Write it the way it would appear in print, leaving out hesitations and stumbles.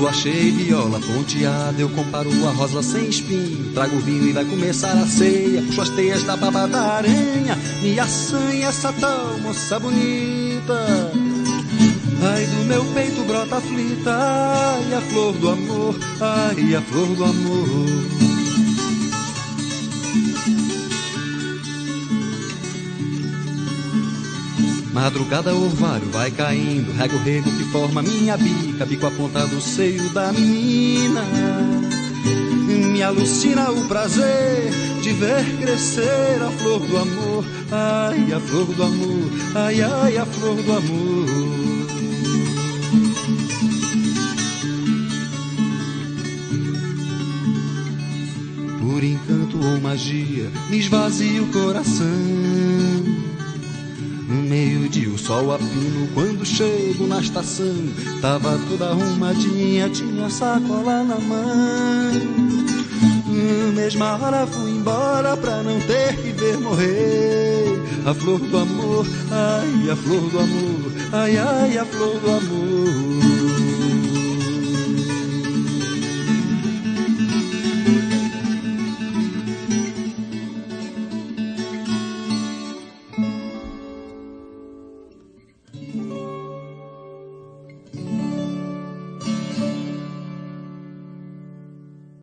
Quando achei viola ponteada, eu comparo a rosa sem espinho. Trago vinho e vai começar a ceia. Puxo as teias da baba da aranha. Me assanha essa tal moça bonita. Ai, do meu peito brota aflita. Ai, a flor do amor. Ai, a flor do amor. Madrugada orvalho vai caindo, rega o rego que forma minha bica, bico a ponta do seio da menina. Me alucina o prazer de ver crescer a flor do amor. Ai, a flor do amor, ai, ai, a flor do amor. Por encanto ou magia, me esvazia o coração. No meio-dia o sol a pino, quando chego na estação, tava toda arrumadinha, tinha sacola na mão. Mesma hora fui embora pra não ter que ver morrer a flor do amor, ai, a flor do amor, ai, ai, a flor do amor.